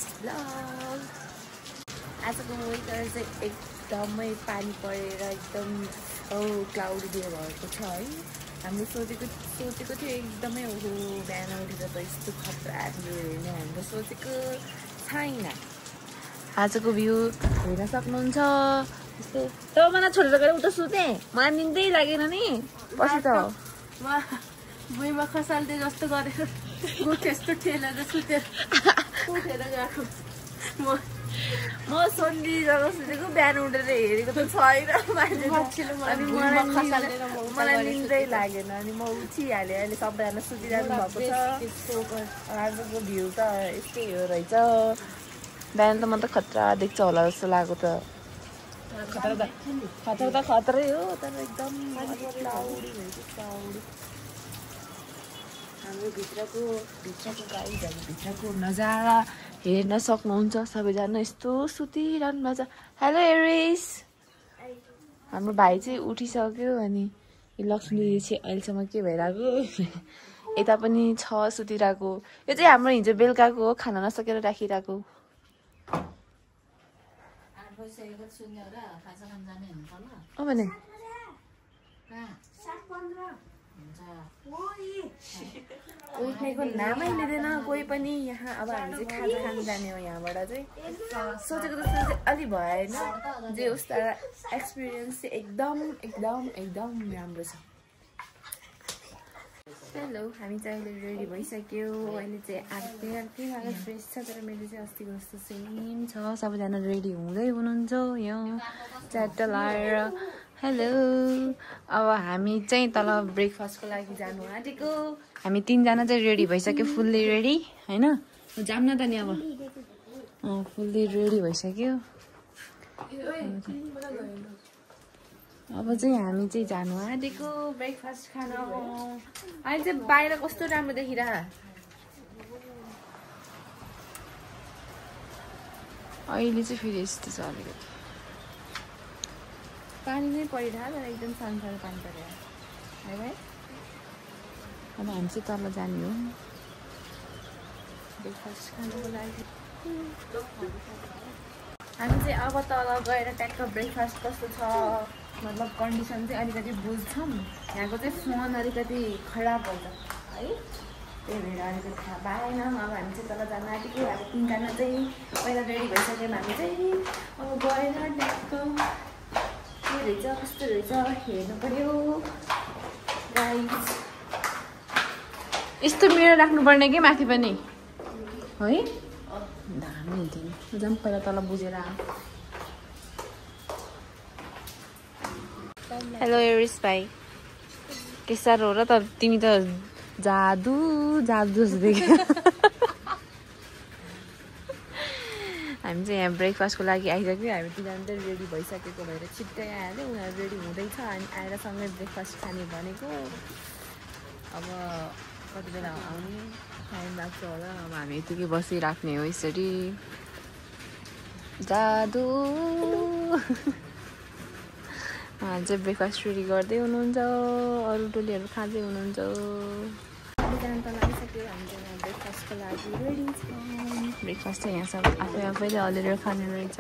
Next blog. आजको weather चाहिँ एकदमै पानी परेर एकदम क्लाउडी डे भएको छ है। हामीले सोचेको थियो एकदमै ओहो बिहान उठेर त यस्तो खतरा भ्यू हेर्ने हामीले सोचेको छैन। आजको भ्यू हेर्न सक्नुहुन्छ। यस्तो त मलाई छोडेर गएर उता सुतेँ, मलाई निन्दै लागेन नि। पछि त भुइँमा खसाल्दै जस्तो गरेर यस्तो ठेलेर सुतेर उठेर गएको। म सन्डी जब सुतेको बिहान उठेर हेरेको त छैन अनि मलाई निन्दै लागेन अनि म उठिहालेँ। अहिले सबैजना सुतिरहनु भएको छ। आजको भ्यू त यस्तै हो रहेछ। बिहान त म त खतरा देख्छ होला जस्तो लाग्यो त। खतरै हो तर एकदम क्लाउडी भएको क्लाउडी। हाम्रो भित्रको गाईहरू भित्रको नजारा हेर्न सक्नुहुन्छ सबैजना। यस्तो सुतिरहनु भएको छ। हेलो एरिस। हाम्रो भाइ चाहिँ उठिसक्यो अनि लक्ष्मी दिदी चाहिँ अहिलेसम्म के भइरहेको यता पनि छ सुतिरहेको। यो चाहिँ हाम्रो हिजो बेलुकाको हो, खाना नसकेर राखिरहेको। भने उठ्नेको नामै लिँदैन कोही पनि यहाँ। अब हामी चाहिँ खाजा खानु जाने हो यहाँबाट चाहिँ। सोचेको जस्तो चाहिँ अलि भएन जे उस तर एक्सपिरियन्स चाहिँ एकदम राम्रो छ। हेलो, हामी चाहिँ अहिले रेडी भइसक्यो। अहिले चाहिँ आर्कै फ्रेस छ तर मेरो चाहिँ अस्तिको जस्तो सेम छ। सबैजना रेडी हुँदै हुनुहुन्छ यहाँ च्याट्ट लाएर। हेलो, अब हामी चाहिँ तल ब्रेकफास्टको लागि जानु आँटेको। हामी 3जना चाहिँ रेडी भइसक्यो, फुल्ली रेडी होइन। जाऊँ न त नि अब। फुल्ली रेडी भइसक्यो। अब चाहिँ हामी चाहिँ जानु आँटेको ब्रेकफास्ट खान। अहिले चाहिँ बाहिर कस्तो राम्रो देखिरह। अहिले चाहिँ फेरि यस्तो छ अलिकति पानी नै परिरह तर एकदम सानो पानी परेर है भाइ। अब हामी चाहिँ तल जाने हो ब्रेकफास्ट खानको लागि। हामी चाहिँ अब तल गएर ट्याक्क ब्रेकफास्ट कस्तो छ मतलब कन्डिसन चाहिँ अलिकति बुझ्छौँ। यहाँको चाहिँ फोन अलिकति खराब हुन्छ है, त्यही भएर अलिकति थाहा पाएन। अब हामी चाहिँ तल जान आँटेको। अब 3जना चाहिँ पहिला रेडी भइसक्यौँ। हामी चाहिँ अब गएर ट्याक्क के रहेछ कस्तो रहेछ हेर्नु पर्यो गाइस। यस्तो मिरर राख्नुपर्ने कि माथि पनि है, दामी हुन्थ्यो नि। जाऊँ पहिला तल बुझेर। हेलो एरिस भाइ, के साह्रो हो र त तिमी त जादु जस्तो देख्यो। हामी चाहिँ यहाँ ब्रेकफास्टको लागि आइसक्यो। हामी 3जना चाहिँ रेडी भइसकेको भएर छिट्टै आइहाल्यो। उनीहरू रेडी हुँदैछ अनि आएर सँगै ब्रेकफास्ट खाने भनेको। अब कति बेला आउने टाइम लाग्छ होला। अब हामी यतिकै बसिराख्ने हो यसरी। जादु उहाँहरू चाहिँ ब्रेकफास्ट रेडी गर्दै हुनुहुन्छ, अरू टोलीहरू खाँदै हुनुहुन्छ। सबैजना त लागिसक्यो। हामी चाहिँ ब्रेकफास्टको लागि रेडी छौँ। ब्रेकफास्ट चाहिँ यहाँ सब आफैले हलेर खाने रहेछ।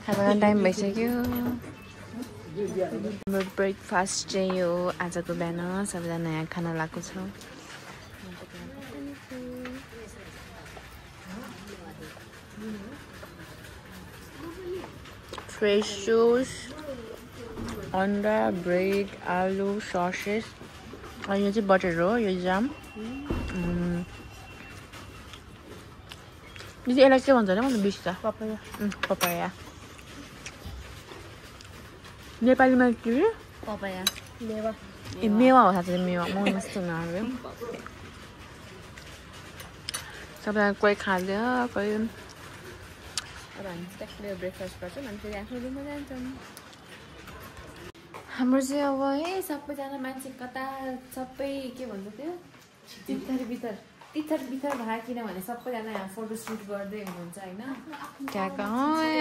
खाना टाइम भइसक्यो। हाम्रो ब्रेकफास्ट चाहिँ यो आजको बिहान सबैजना यहाँ खाना लगाएको छ। फ्रेस जुस, अन्डा, ब्रेड, आलु, ससेस अनि यो चाहिँ बटर हो, यो जाम। दिदी यसलाई के भन्छ होला मलाई बिर्सिन्छ। पपाया नेपालीमा के पपाया मेवा। ए मेवा हो साथै मेवा। म यस्तो नआयो सबैजना कोही खाँदैन कोही। अब हामी चाहिँ ब्रेकफास्ट गर्छौँ अनि फेरि आफ्नो रुममा जान्छौँ। हाम्रो चाहिँ अब है सबैजना मान्छे कता सबै के भन्छ त्यो चित्तर बितर तिथर बिथर भयो किनभने सबैजना यहाँ फोटोसुट गर्दै हुनुहुन्छ होइन त्यहाँको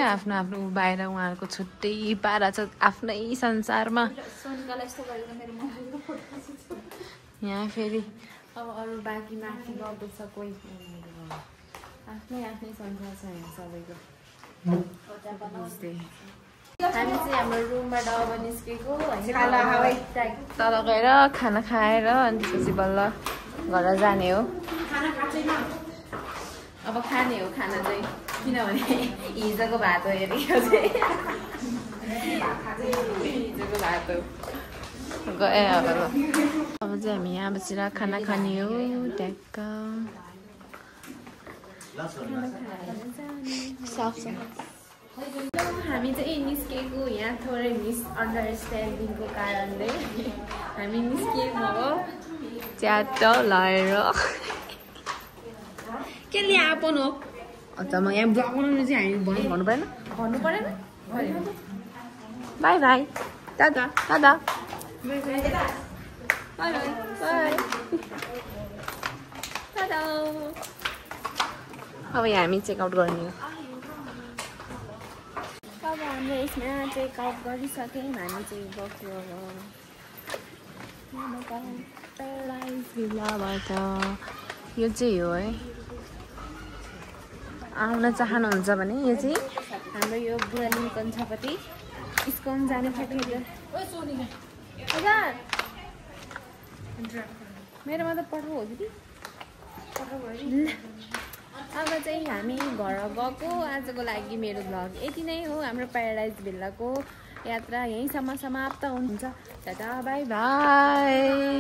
आफ्नो आफ्नो बाहिर उहाँहरूको छुट्टै पारा छ आफ्नै संसारमा यहाँ फेरि अब अरू बाँकी माथि गर्दैछ कोही आफ्नै आफ्नै संसार छ यहाँ सबैको बुझ्दै हामी चाहिँ हाम्रो रुमबाट अब निस्केको तल गएर खाना खाएर अनि त्यसपछि बल्ल घर जाने हो अब खाने हो खाना चाहिँ किनभने हिजोको भात हो हेरेको चाहिँ हिजोको भात हो गए अब चाहिँ हामी यहाँ बसेर खाना खाने हो ट्याक्क हामी चाहिँ निस्केको यहाँ थोरै मिसअन्डरस्ट्यान्डिङको कारणले हामी निस्किएको हो च्याट लगाएर के ल्यापन हो अन्त म यहाँ ब्लग बनाउनु चाहिँ हामी भन्नु परेन भन्नु परेन बाई बाई दादा दादा बाई बाई अब यहाँ हामी चेकआउट गर्ने हो अब हाम्रो यसमा चेकआउट गरिसक्यौँ हामी चाहिँ गएको भिल्लाबाट यो चाहिँ हो है आउन चाहनुहुन्छ भने यो चाहिँ हाम्रो यो बुढा लिङ्कन छपट्टि इस्कन जाने खातिर मेरोमा त पठाउ हो कि अब चाहिँ हामी घर गएको आजको लागि मेरो भ्लग यति नै हो हाम्रो प्याराडाइज भिल्लाको यात्रा यहीँसम्म समाप्त हुन्छ टाटा बाई बाई